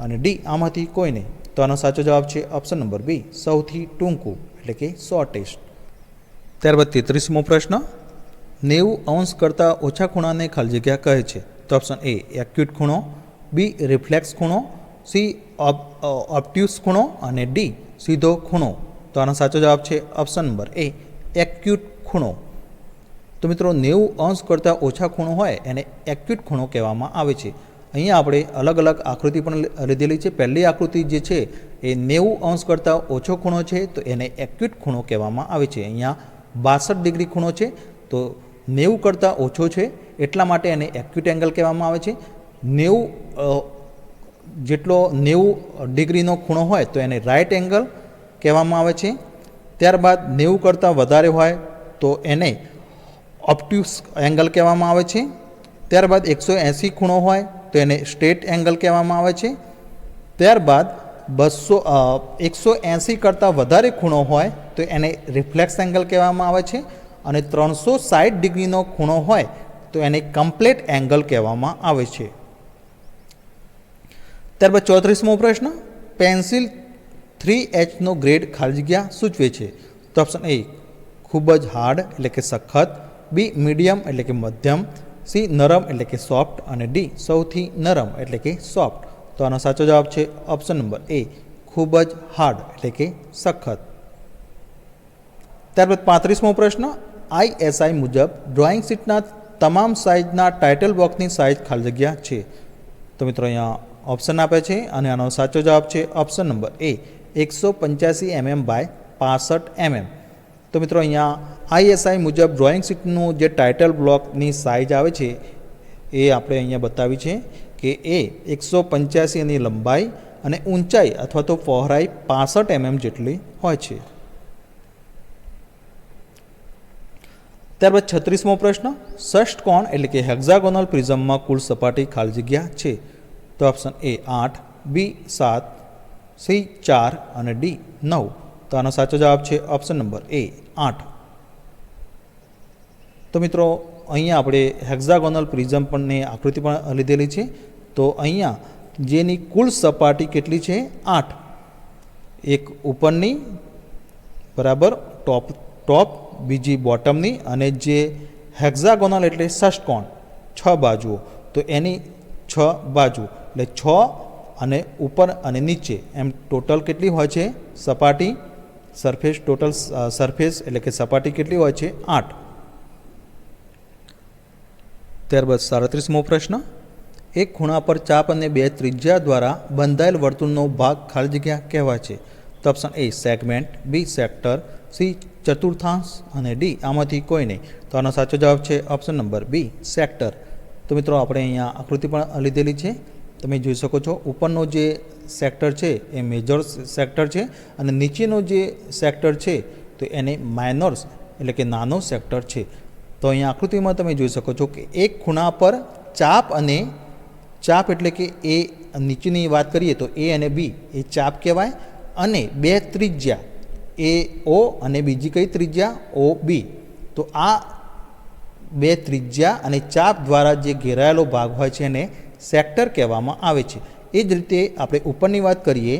[SPEAKER 1] અને ડી આમાંથી કોઈ નહીં. તો આનો સાચો જવાબ છે ઓપ્શન નંબર બી સૌથી ટૂંકું એટલે કે શોર્ટેસ્ટ. ત્યારબાદ 33મો પ્રશ્ન. 90° કરતાં ઓછા ખૂણાને ખાલી જગ્યા કહે છે. તો ઓપ્શન એ એક્યુટ ખૂણો, બી રિફ્લેક્સ ખૂણો, સી ઓબ્ટ્યુસ ખૂણો અને ડી સીધો ખૂણો. તો આનો સાચો જવાબ છે ઓપ્શન નંબર એ એક્યુટ ખૂણો. તો મિત્રો 90° કરતાં ઓછા ખૂણો હોય એને એક્યુટ ખૂણો કહેવામાં આવે છે. અહીંયા આપણે અલગ અલગ આકૃતિ પણ લીધેલી છે. પહેલી આકૃતિ જે છે એ 90° કરતાં ઓછો ખૂણો છે તો એને એક્યુટ ખૂણો કહેવામાં આવે છે. અહીંયા 62 ડિગ્રી ખૂણો છે તો 90 કરતાં ઓછો છે એટલા માટે એને એક્યુટ એંગલ કહેવામાં આવે છે. 90 જેટલો 90 ડિગ્રીનો ખૂણો હોય તો એને રાઇટ એંગલ કહેવામાં આવે છે. ત્યારબાદ 90 કરતાં વધારે હોય તો એને ઓબ્ટ્યુસ એંગલ કહેવામાં આવે છે. ત્યારબાદ 180 ખૂણો હોય તો એને સ્ટ્રેટ એંગલ કહેવામાં આવે છે. ત્યારબાદ 180 કરતાં વધારે ખૂણો હોય તો એને રિફ્લેક્સ એંગલ કહેવામાં આવે છે અને 360 ડિગ્રીનો ખૂણો હોય તો એને કમ્પ્લીટ એંગલ કહેવામાં આવે છે. ત્યારબાદ 34મો પ્રશ્ન. પેન્સિલ 3Hનો ગ્રેડ ખાલી જગ્યા સૂચવે છે. તો ઓપ્શન એ ખૂબ જ હાર્ડ એટલે કે સખત, બી મીડિયમ એટલે કે મધ્યમ, સી નરમ એટલે કે સોફ્ટ અને ડી સૌથી નરમ એટલે કે સોફ્ટ. તો આનો સાચો જવાબ છે ઓપ્શન નંબર એ ખૂબ જ હાર્ડ એટલે કે સખત. ત્યારબાદ 35મો પ્રશ્ન. ISI મુજબ ડ્રોઈંગ શીટના તમામ સાઇઝના ટાઇટલ બોક્સની સાઇઝ ખાલી જગ્યા છે. તો મિત્રો અહીંયા ઓપ્શન આપે છે અને આનો સાચો જવાબ છે option number A 185 mm by 65 mm. તો મિત્રો અહીંયા ISI મુજબ ડ્રોઈંગ શીટનું જે ટાઇટલ બ્લોકની સાઇઝ આવે છે એ આપણે અહીંયા બતાવી છે કે એ 185ની લંબાઈ અને ઊંચાઈ અથવા તો પહોળાઈ 65 mm જેટલી હોય છે. ત્યારબાદ 36મો પ્રશ્ન. ષષ્ઠકોણ એટલે કે હેક્ઝાગોનલ પ્રિઝમમાં કુલ સપાટી ખાલી જગ્યા છે. તો ઓપ્શન એ 8, બી 7, સી 4 અને ડી 9. તો આનો સાચો જવાબ છે ઓપ્શન નંબર એ 8. તો મિત્રો અહીંયા આપણે હેક્ઝાગોનલ પ્રિઝમ પણની આકૃતિ પણ લીધેલી છે. તો અહીંયા જેની કુલ સપાટી કેટલી છે? 8. એક ઉપરની બરાબર ટોપ, બીજી બોટમની, અને જે હેક્ઝાગોનલ એટલે ષષ્ટકોણ 6 બાજુઓ, તો એની 6 બાજુ એટલે 6 અને ઉપર અને નીચે એમ ટોટલ કેટલી હોય છે સપાટી? સરફેસ ટોટલ સરફેસ એટલે કે સપાટી કેટલી હોય છે? 8. ત્યારબાદ 37મો પ્રશ્ન, એક ખૂણા પર ચાપ અને 2 ત્રિજ્યા દ્વારા બંધાયેલ વર્તુળનો ભાગ ખાલી જગ્યા કહેવાય છે. તો option A segment, B sector, C ચતુર્થાંશ અને ડી આમાંથી કોઈ નહીં. તો આનો સાચો જવાબ છે ઓપ્શન નંબર બી સેક્ટર. તો મિત્રો આપણે અહીંયા આકૃતિ પણ લીધેલી છે. તમે જોઈ શકો છો ઉપરનો જે સેક્ટર છે એ મેજર સેક્ટર છે, અને નીચેનો જે સેક્ટર છે તો એને માઇનોર્સ એટલે કે નાનો સેક્ટર છે. તો અહીંયા આકૃતિમાં તમે જોઈ શકો છો કે એક ખૂણા પર ચાપ એટલે કે એ નીચેની વાત કરીએ તો એ અને બી એ ચાપ કહેવાય, અને 2 ત્રિજ્યા એ ઓ અને બીજી કઈ ત્રિજ્યા ઓ બી. તો આ 2 ત્રિજ્યા અને ચાપ દ્વારા જે ઘેરાયેલો ભાગ હોય છે એને સેક્ટર કહેવામાં આવે છે. એ જ રીતે આપણે ઉપરની વાત કરીએ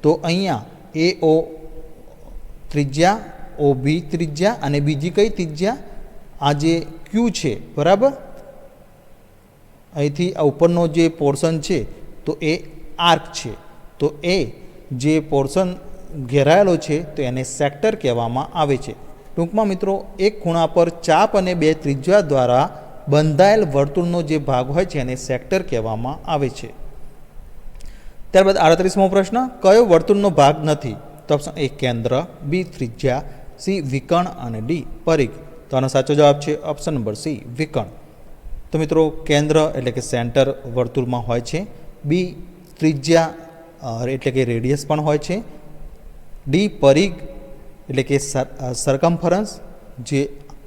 [SPEAKER 1] તો અહીંયા એ ઓ ત્રિજ્યા, ઓ બી ત્રિજ્યા અને બીજી કઈ ત્રિજ્યા? આ જે ક્યુ છે બરાબર, અહીંથી આ ઉપરનો જે પોર્શન છે તો એ આર્ક છે. તો એ જે પોર્શન ઘેરાયેલો છે તો એને સેક્ટર કહેવામાં આવે છે. ટૂંકમાં મિત્રો એક ખૂણા પર ચાપ અને 2 ત્રિજ્યા દ્વારા બંધાયેલ વર્તુળનો જે ભાગ હોય છે એને સેક્ટર કહેવામાં આવે છે. ત્યારબાદ 38મો પ્રશ્ન, કયો વર્તુળનો ભાગ નથી? તો ઓપ્શન એ કેન્દ્ર, બી ત્રિજ્યા, સી વિકર્ણ અને ડી પરિઘ. તો આનો સાચો જવાબ છે ઓપ્શન નંબર સી વિકર્ણ. તો મિત્રો કેન્દ્ર એટલે કે સેન્ટર વર્તુળમાં હોય છે, બી ત્રિજ્યા એટલે કે રેડિયસ પણ હોય છે, ડી પરિઘ એટલે કે સરકમફરન્સ, જે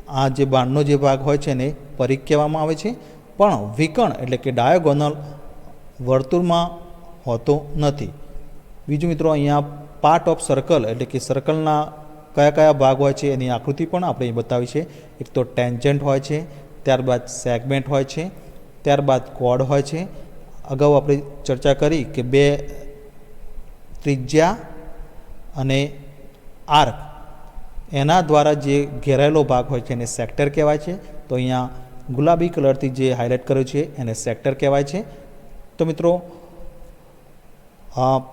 [SPEAKER 1] આ જે બાણનો જે ભાગ હોય છે એને પરિઘ કહેવામાં આવે છે. પણ વિકર્ણ એટલે કે ડાયાગોનલ વર્તુળમાં હોતો નથી. બીજું મિત્રો અહીંયા પાર્ટ ઓફ સર્કલ એટલે કે સર્કલના કયા કયા ભાગ હોય છે એની આકૃતિ પણ આપણે બતાવી છે. એક તો ટેન્જન્ટ હોય છે, ત્યારબાદ સેગમેન્ટ હોય છે, ત્યારબાદ કોર્ડ હોય છે. અગાઉ આપણે ચર્ચા કરી કે 2 ત્રિજ્યા અને આર્ક એના દ્વારા જે ઘેરાયેલો ભાગ હોય છે એને સેક્ટર કહેવાય છે. તો અહીંયા ગુલાબી કલરથી જે હાઇલાઇટ કર્યું છે એને સેક્ટર કહેવાય છે. તો મિત્રો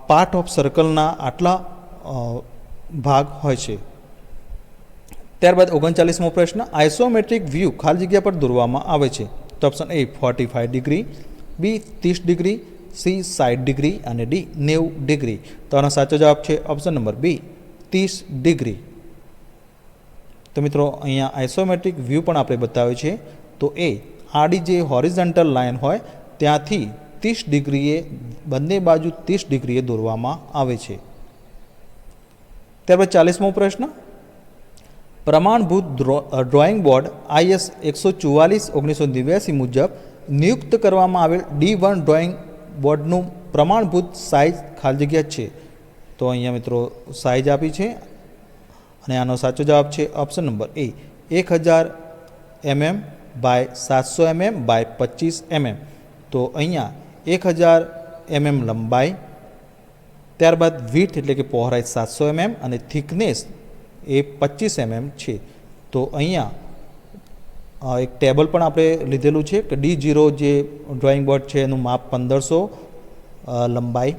[SPEAKER 1] પાર્ટ ઓફ સર્કલના આટલા ભાગ હોય છે. ત્યારબાદ 39મો પ્રશ્ન, આઇસોમેટ્રિક વ્યૂ ખાલી જગ્યા પર દોરવામાં આવે છે. તો option A 45 degree, B 30 degree, C 60 degree અને ડી 90 ડિગ્રી. તો આનો સાચો જવાબ છે ઓપ્શન નંબર બી 30 ડિગ્રી. તો મિત્રો અહીંયા આઇસોમેટ્રિક વ્યૂ પણ આપણે બતાવ્યું છે. તો એ આડી જે હોરિઝોન્ટલ લાઇન હોય ત્યાંથી 30 ડિગ્રીએ બંને બાજુ 30 ડિગ્રીએ દોરવામાં આવે છે. ત્યારબાદ 40મો પ્રશ્ન, પ્રમાણભૂત ડ્રોઈંગ બોર્ડ IS 144/1989 મુજબ નિયુક્ત કરવામાં આવેલ D1 ડ્રોઈંગ બોર્ડનું પ્રમાણભૂત સાઇઝ ખાલી જગ્યા છે. તો અહીંયા મિત્રો સાઇઝ આપી છે અને આનો સાચો જવાબ છે option number A 1000 mm by 700 mm by 25 mm. તો અહીંયા 1000 mm લંબાઈ, ત્યારબાદ વિડ્થ એટલે કે પહોળાઈ 700 mm અને થિકનેસ એ 25 mm છે. તો અહીંયા એક ટેબલ પણ આપણે લીધેલું છે કે D0 જે ડ્રોઈંગ બોર્ડ છે એનું માપ 1500, લંબાઈ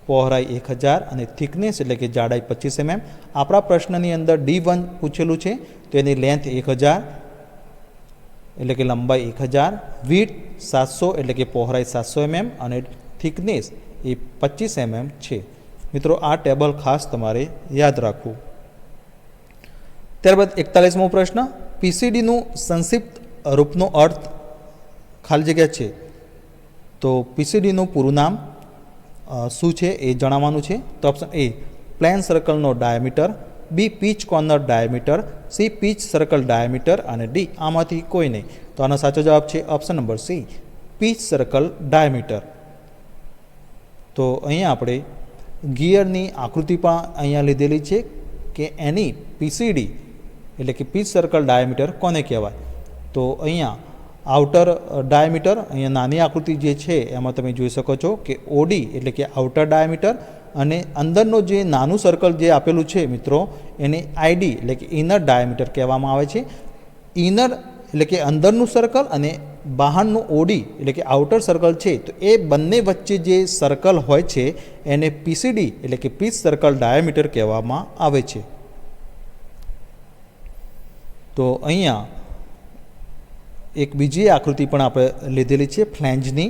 [SPEAKER 1] પહોળાઈ 1000 અને થિકનેસ એટલે કે જાડાઈ 25 mm. આપણા પ્રશ્નની અંદર D1 પૂછેલું છે તો એની લેન્થ 1000 એટલે કે લંબાઈ 1000, વિડ્થ 700 એટલે કે પહોળાઈ 700 mm અને થિકનેસ એ 25 mm છે. મિત્રો આ ટેબલ ખાસ તમારે યાદ રાખવું. ત્યારબાદ 41મો પ્રશ્ન, PCDનું સંક્ષિપ્ત રૂપનો અર્થ ખાલી જગ્યા છે. તો PCDનું પૂરું નામ શું છે એ જણાવવાનું છે. તો ઓપ્શન એ પ્લેન સર્કલનો diameter, B pitch corner diameter, C pitch circle diameter અને ડી આમાંથી કોઈ નહીં. તો આનો સાચો જવાબ છે option number C pitch circle diameter. તો અહીંયા આપણે ગિયરની આકૃતિ પણ અહીંયા લીધેલી છે કે એની PCD એટલે કે પીચ સર્કલ ડાયામીટર કોને કહેવાય. તો અહીંયા આઉટર ડાયામીટર, અહીંયા નાની આકૃતિ જે છે એમાં તમે જોઈ શકો છો કે ઓડી એટલે કે આઉટર ડાયામીટર, અને અંદરનો જે નાનું સર્કલ જે આપેલું છે મિત્રો એને આઈડી એટલે કે ઇનર ડાયામીટર કહેવામાં આવે છે. ઇનર એટલે કે અંદરનું સર્કલ અને બહારનું ઓડી એટલે કે આઉટર સર્કલ છે, તો એ બંને વચ્ચે જે સર્કલ હોય છે એને પીસીડી એટલે કે પીચ સર્કલ ડાયામીટર કહેવામાં આવે છે. તો અહીંયા એક બીજી આકૃતિ પણ આપણે લીધેલી છે ફ્લેંજની.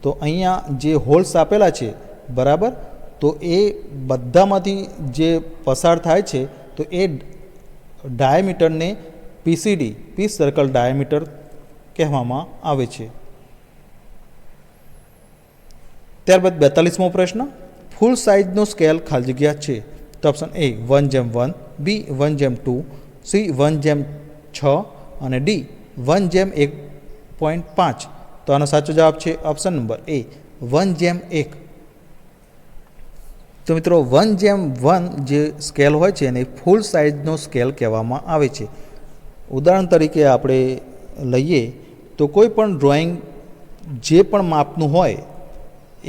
[SPEAKER 1] તો અહીંયા જે હોલ્સ આપેલા છે બરાબર, તો એ બધામાંથી જે પસાર થાય છે તો એ ડાયામીટરને પીસીડી પીચ સર્કલ ડાયામીટર કહેવામાં આવે છે. ત્યારબાદ 42મો પ્રશ્ન, ફૂલ સાઇઝનો સ્કેલ ખાલી જગ્યા છે. તો ઓપ્શન એ 1:1, બી 1:2, સી 1:6 અને ડી 1:1.5. તો આનો સાચો જવાબ છે ઓપ્શન નંબર એ 1:1. તો મિત્રો 1:1 જે સ્કેલ હોય છે એને ફૂલ સાઇઝનો સ્કેલ કહેવામાં આવે છે. ઉદાહરણ તરીકે આપણે લઈએ તો કોઈ પણ ડ્રોઈંગ જે પણ માપનું હોય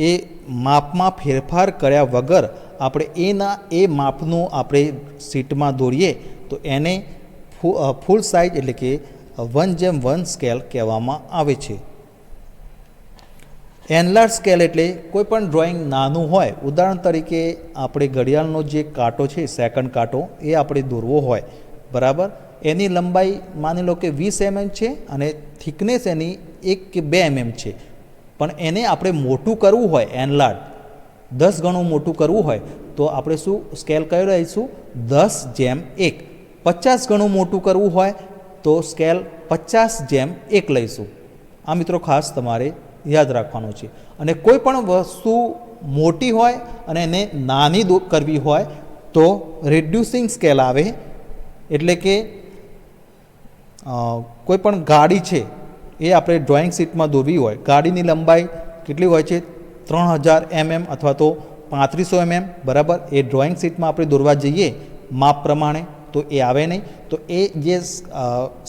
[SPEAKER 1] એ માપમાં ફેરફાર કર્યા વગર આપણે એ માપનું આપણે શીટમાં દોરીએ તો એને ફૂલ સાઇઝ એટલે કે 1:1 સ્કેલ કહેવામાં આવે છે. એનલાર્જ સ્કેલ એટલે કોઈ પણ ડ્રોઈંગ નાનું હોય, ઉદાહરણ તરીકે આપણે ઘડિયાળનો જે કાંટો છે સેકન્ડ કાંટો એ આપણે દોરવો હોય બરાબર, એની લંબાઈ માની લો કે 20 mm છે અને થિકનેસ એની 1 કે 2 mm છે, પણ એને આપણે મોટું કરવું હોય એનલાર્જ 10 ગણું મોટું કરવું હોય તો આપણે શું સ્કેલ કયો લઈશું 10:1. 50 ગણું મોટું કરવું હોય તો સ્કેલ 50:1 લઈશું. આ મિત્રો ખાસ તમારે યાદ રાખવાનું છે. અને કોઈ પણ વસ્તુ મોટી હોય અને એને નાની કરવી હોય તો રિડ્યુસિંગ સ્કેલ આવે. એટલે કે કોઈ પણ ગાડી છે એ આપણે ડ્રોઈંગ શીટમાં દોરવી હોય, ગાડીની લંબાઈ કેટલી હોય છે 3000 mm અથવા તો 3500 mm બરાબર, એ ડ્રોઈંગ શીટમાં આપણે દોરવા જઈએ માપ પ્રમાણે તો એ આવે નહીં. તો એ જે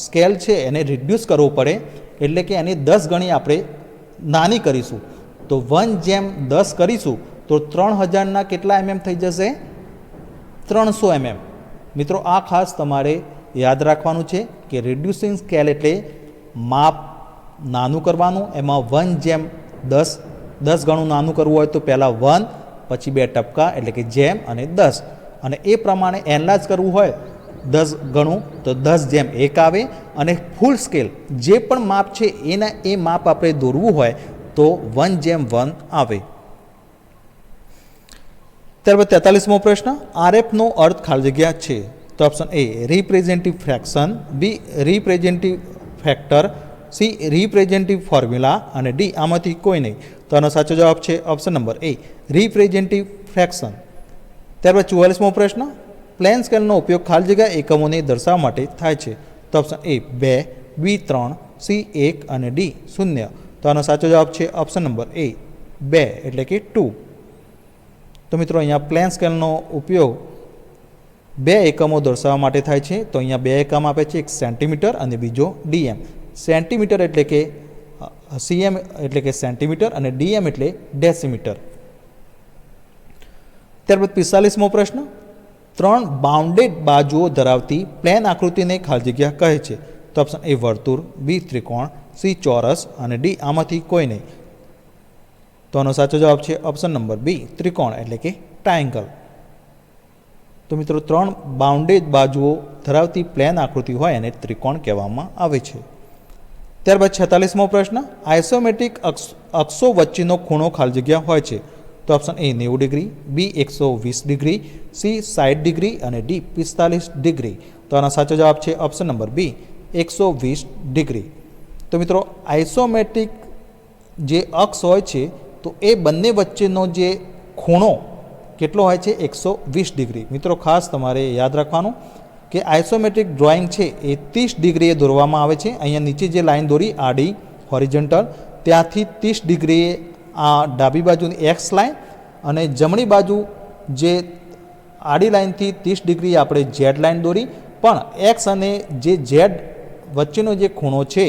[SPEAKER 1] સ્કેલ છે એને રિડ્યુસ કરવો પડે, એટલે કે એની 10 ગણી આપણે નાની કરીશું. તો 1:10 કરીશું તો 3000ના કેટલા mm થઈ જશે 300 mm. મિત્રો આ ખાસ તમારે યાદ રાખવાનું છે કે રિડ્યુસિંગ સ્કેલ એટલે માપ નાનું કરવાનું, એમાં 1:10 ગણું નાનું કરવું હોય તો પહેલાં 1 પછી 2 ટપકા એટલે કે જેમ અને 10, અને એ પ્રમાણે એનલાર્જ કરવું હોય 10 ગણું તો 10:1 આવે. અને ફૂલ સ્કેલ જે પણ માપ છે એ માપ આપણે દોરવું હોય તો 1:1 આવે. ત્યારબાદ 43મો પ્રશ્ન, આરએફનો અર્થ ખાલી જગ્યા છે. તો option A representative fraction, B representative factor, C representative formula અને ડી આમાંથી કોઈ નહીં. તો આનો સાચો જવાબ છે option number A representative fraction. ત્યારબાદ 44મો પ્રશ્ન, પ્લેન સ્કેલનો ઉપયોગ ખાલી જગ્યા એકમોને દર્શાવવા માટે થાય છે. તો ઓપ્શન એ 2, બી 3, સી 1 અને ડી 0. તો આનો સાચો જવાબ છે ઓપ્શન નંબર એ 2 એટલે કે 2. તો મિત્રો અહીંયા પ્લેન સ્કેલનો ઉપયોગ 2 એકમો દર્શાવવા માટે થાય છે. તો અહીંયા 2 એકમ આપે છે, એક સેન્ટીમીટર અને બીજો ડીએમ. સેન્ટીમીટર એટલે કે સીએમ એટલે કે સેન્ટીમીટર અને ડીએમ એટલે ડેસીમીટર. ત્યારબાદ 45મો પ્રશ્ન, 3 બાઉન્ડેડ બાજુઓ ધરાવતી પ્લેન આકૃતિને ખાલી જગ્યા કહે છે. તો ઓપ્શન એ વર્તુળ, બી ત્રિકોણ, સી ચોરસ અને ડી આમાંથી કોઈ નહીં. તો આનો સાચો જવાબ છે ઓપ્શન નંબર બી ત્રિકોણ એટલે કે ટ્રાયેંગલ. તો મિત્રો 3 બાઉન્ડેડ બાજુઓ ધરાવતી પ્લેન આકૃતિ હોય એને ત્રિકોણ કહેવામાં આવે છે. ત્યારબાદ 46મો પ્રશ્ન, આઇસોમેટ્રિક અક્ષો વચ્ચેનો ખૂણો ખાલી જગ્યા હોય છે. તો option A 90 degree, B 120 degree, C 60 degree અને ડી 45 ડિગ્રી. તો આનો સાચો જવાબ છે ઓપ્શન નંબર બી 120 ડિગ્રી. તો મિત્રો આઇસોમેટ્રિક જે અક્ષ હોય છે તો એ બંને વચ્ચેનો જે ખૂણો કેટલો હોય છે 120 ડિગ્રી. મિત્રો ખાસ તમારે યાદ રાખવાનું કે આઇસોમેટ્રિક ડ્રોઈંગ છે એ 30 ડિગ્રીએ દોરવામાં આવે છે. અહીંયા નીચે જે લાઈન દોરી આડી હોરિઝોન્ટલ, ત્યાંથી 30 ડિગ્રીએ આ ડાબી બાજુની એક્સ લાઈન અને જમણી બાજુ જે આડી લાઈનથી 30 ડિગ્રી આપણે ઝેડ લાઈન દોરી, પણ એક્સ અને જે ઝેડ વચ્ચેનો જે ખૂણો છે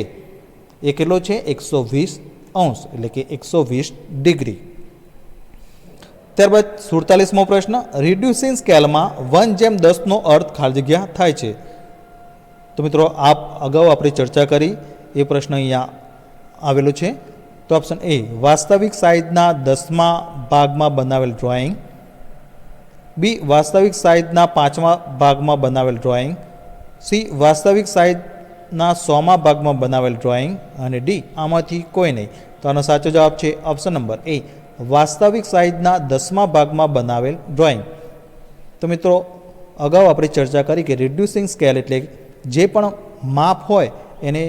[SPEAKER 1] એ કેટલો છે 120 અંશ એટલે કે 120 ડિગ્રી. ત્યારબાદ 47મો પ્રશ્ન, રિડ્યુસિંગ સ્કેલમાં 1/10નો અર્થ ખાલી જગ્યા થાય છે. તો મિત્રો અગાઉ આપણે ચર્ચા કરી એ પ્રશ્ન અહીંયા આવેલો છે. તો ઓપ્શન એ વાસ્તવિક સાઈઝના 10મા ભાગમાં બનાવેલ ડ્રોઈંગ, બી વાસ્તવિક સાઈઝના 5મા ભાગમાં બનાવેલ ડ્રોઈંગ, સી વાસ્તવિક સાઈઝના 100મા ભાગમાં બનાવેલ ડ્રોઈંગ અને ડી આમાંથી કોઈ નહીં. તો આનો સાચો જવાબ છે ઓપ્શન નંબર એ વાસ્તવિક સાઈઝના 10મા ભાગમાં બનાવેલ ડ્રોઈંગ. તો મિત્રો અગાઉ આપણે ચર્ચા કરી કે રિડ્યુસિંગ સ્કેલ એટલે જે પણ માપ હોય એને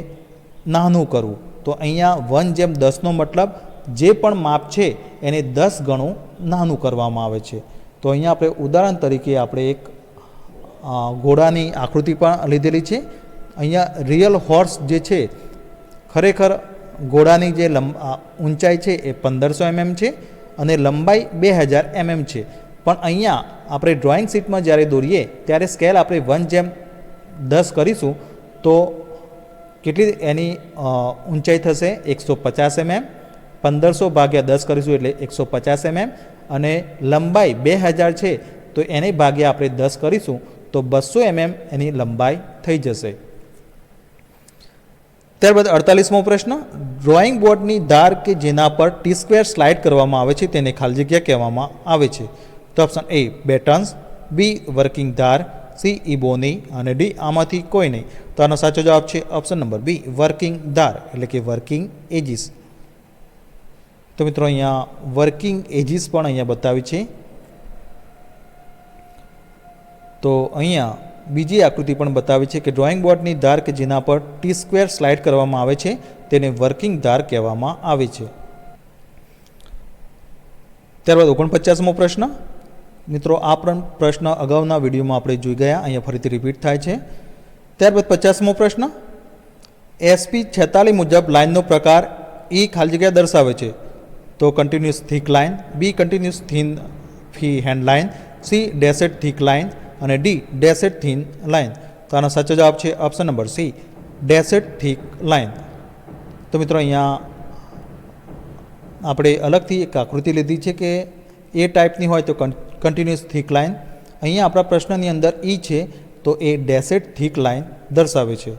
[SPEAKER 1] નાનું કરવું. તો અહીંયા 1/10નો મતલબ જે પણ માપ છે એને 10 ગણું નાનું કરવામાં આવે છે. તો અહીંયા આપણે ઉદાહરણ તરીકે આપણે એક ઘોડાની આકૃતિ પણ લીધેલી છે. અહીંયા રિયલ હોર્સ જે છે ખરેખર ઘોડાની જે ઊંચાઈ છે એ 1500 mm છે અને લંબાઈ 2000 mm છે. પણ અહીંયા આપણે ડ્રોઈંગ શીટમાં જ્યારે દોરીએ ત્યારે સ્કેલ આપણે 1/10 કરીશું તો કેટલી એની ઊંચાઈ થશે 150 mm. 1500 ભાગ્યા 10 કરીશું એટલે 150 mm અને લંબાઈ 2000 છે તો એને ભાગ્યા આપણે 10 કરીશું તો 200 mm એની લંબાઈ થઈ જશે. ત્યારબાદ 48મો પ્રશ્ન, ડ્રોઈંગ બોર્ડની ધાર કે જેના પર T² સ્લાઇડ કરવામાં આવે છે તેને ખાલી જગ્યા કહેવામાં આવે છે. તો option A battens, B working ધાર, સી ઇબોની અને ડી આમાંથી કોઈ નહીં. તો આનો સાચો જવાબ છે ઓપ્શન નંબર બી વર્કિંગ ધાર એટલે કે વર્કિંગ એજીસ. તો મિત્રો અહીંયા વર્કિંગ એજીસ પણ અહીંયા બતાવી છે. તો અહીંયા બીજી આકૃતિ પણ બતાવી છે કે ડ્રોઈંગ બોર્ડની ધાર કે જેના પર T² સ્લાઇડ કરવામાં આવે છે તેને વર્કિંગ ધાર કહેવામાં આવે છે. ત્યારબાદ 49મો પ્રશ્ન, મિત્રો આ પ્રશ્ન અગાઉના વિડીયોમાં આપણે જોઈ ગયા, અહીંયા ફરીથી રિપીટ થાય છે. ત્યારબાદ 50મો પ્રશ્ન, SP 46 મુજબ લાઇનનો પ્રકાર એ ખાલી જગ્યા દર્શાવે છે. તો continuous thick line, B continuous thin free hand line, C dashed thick line અને ડી ડેસેડ થીન લાઇન. તો આનો સાચો જવાબ છે option number C dashed thick line. તો મિત્રો અહીંયા આપણે અલગથી એક આકૃતિ લીધી છે કે એ ટાઈપની હોય તો કન્ટિન્યુઅસ થીક લાઇન. અહીંયા આપણા પ્રશ્નની અંદર ઈ છે તો એ ડેસેડ થીક લાઇન દર્શાવે છે.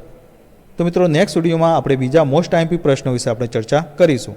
[SPEAKER 1] તો મિત્રો નેક્સ્ટ વિડીયોમાં આપણે બીજા મોસ્ટ આઈએમપી પ્રશ્નો વિશે આપણે ચર્ચા કરીશું.